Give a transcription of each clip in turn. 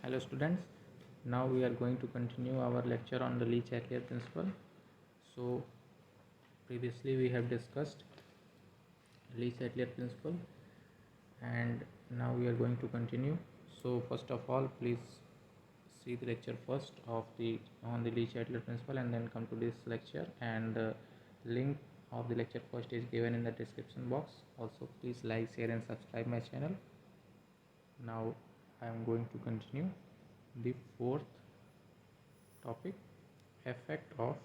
Hello students, now we are going to continue our lecture on the Le-Chatelier's principle. So previously we have discussed Le-Chatelier's principle and now we are going to continue. So first of all, please see the lecture first on the Le-Chatelier principle and then come to this lecture, and link of the lecture first is given in the description box. Also please like, share and subscribe my channel. Now I am going to continue the fourth topic, effect of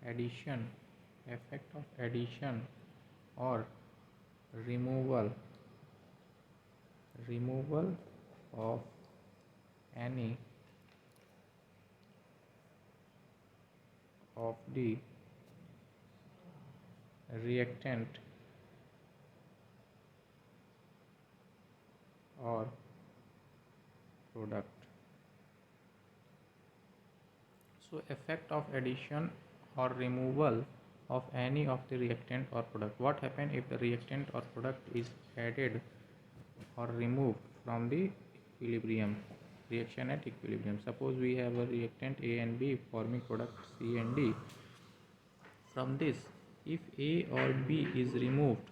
addition, effect of addition or removal of any of the reactant or product. So effect of addition or removal of any of the reactant or product. What happens if the reactant or product is added or removed from the equilibrium, reaction at equilibrium? Suppose we have a reactant A and B forming product C and D. From this, if A or B is removed,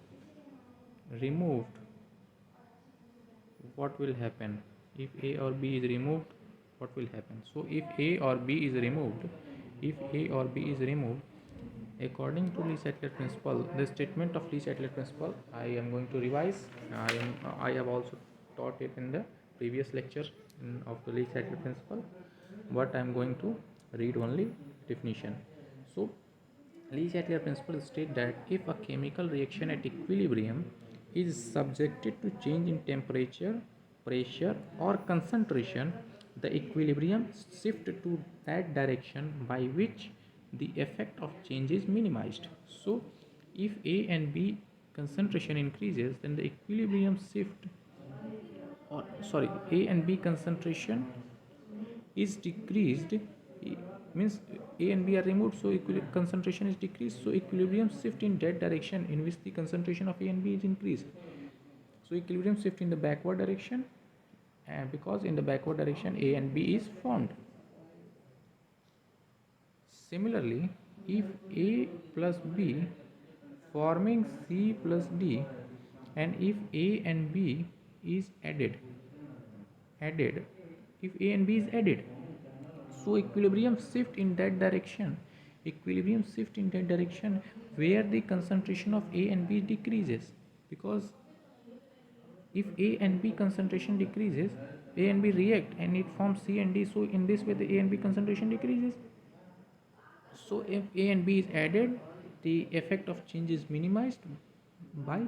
what will happen? If A or B is removed, what will happen? So if A or B is removed, according to Le-Chatelier's principle, the statement of Le-Chatelier's principle, I am going to revise. I have also taught it in the previous lecture of the Le-Chatelier's principle, but I am going to read only definition. So Le-Chatelier's principle states that if a chemical reaction at equilibrium is subjected to change in temperature, pressure or concentration, the equilibrium shift to that direction by which the effect of change is minimized. So if A and B concentration increases, then the equilibrium shift, or sorry, A and B concentration is decreased, means A and B are removed, so concentration is decreased, so equilibrium shift in that direction in which the concentration of A and B is increased. So equilibrium shift in the backward direction, and because in the backward direction A and B is formed. Similarly, if A plus B forming C plus D, and if A and B is added, if A and B is added, so equilibrium shift in that direction, where the concentration of A and B decreases, because if A and B concentration decreases, A and B react and it forms C and D, so in this way the A and B concentration decreases. So if A and B is added, the effect of change is minimized by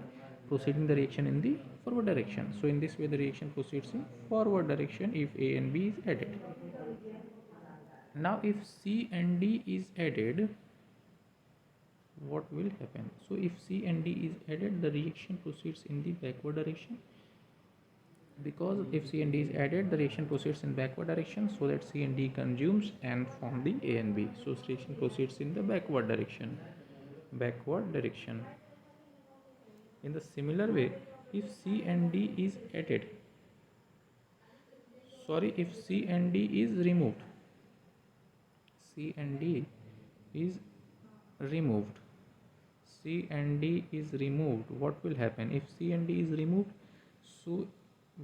proceeding the reaction in the forward direction. So in this way the reaction proceeds in forward direction if A and B is added. Now if C and D is added, what will happen? So if C and D is added, the reaction proceeds in the backward direction, because if C and D is added, the reaction proceeds in backward direction, so that C and D consumes and form the A and B. So reaction proceeds in the backward direction. In the similar way, if C and D is added, if C and D is removed, C and D is removed, what will happen? If C and D is removed, so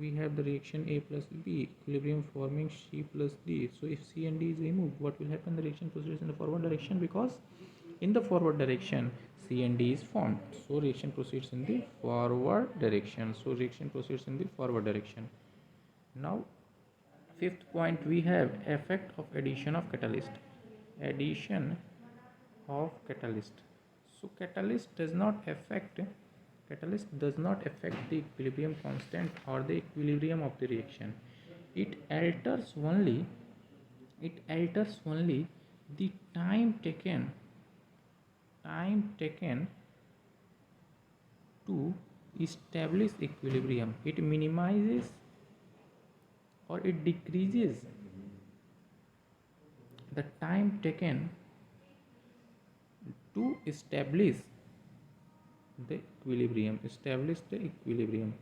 we have the reaction A plus B, equilibrium forming C plus D. So if C and D is removed, what will happen? The reaction proceeds in the forward direction, because in the forward direction C and D is formed, so reaction proceeds in the forward direction. Now fifth point, we have effect of addition of catalyst. So catalyst does not affect the equilibrium constant or the equilibrium of the reaction. It alters only the time taken to establish equilibrium. It minimizes or it decreases the time taken to establish the equilibrium, establish the equilibrium.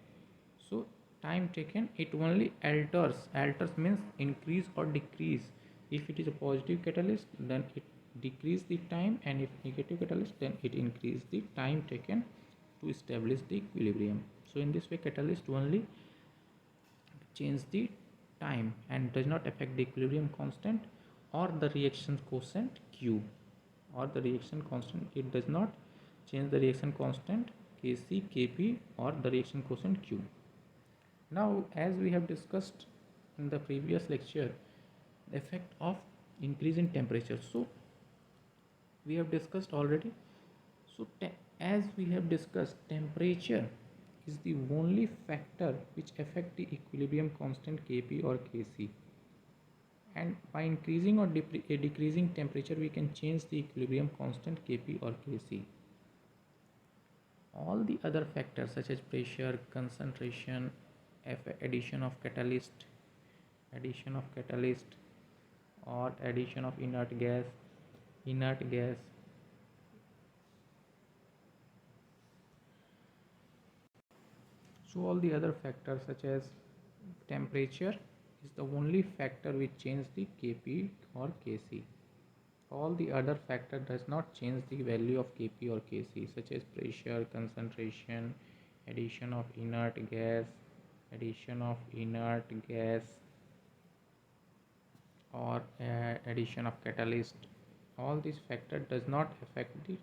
So time taken, it only alters means increase or decrease. If it is a positive catalyst, then it decrease the time, and if negative catalyst, then it increase the time taken to establish the equilibrium. So in this way, catalyst only change the time and does not affect the equilibrium constant or the reaction quotient Q, or the reaction constant. It does not change the reaction constant Kc, Kp, or the reaction quotient Q. Now, as we have discussed in the previous lecture, the effect of increase in temperature. So we have discussed already. So as we have discussed, temperature is the only factor which affect the equilibrium constant Kp or Kc, and by increasing or decreasing temperature, we can change the equilibrium constant Kp or Kc. All the other factors such as pressure, concentration, addition of catalyst, or addition of inert gas, so all the other factors such as temperature is the only factor which changes the Kp or Kc. All the other factor does not change the value of Kp or Kc, such as pressure, concentration, addition of inert gas, or addition of catalyst. All these factors does not affect the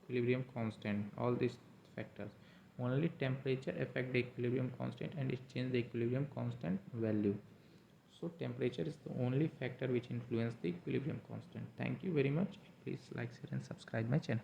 equilibrium constant. All these factors, only temperature affect the equilibrium constant and it change the equilibrium constant value. So temperature is the only factor which influence the equilibrium constant. Thank you very much. Please like, share and subscribe my channel.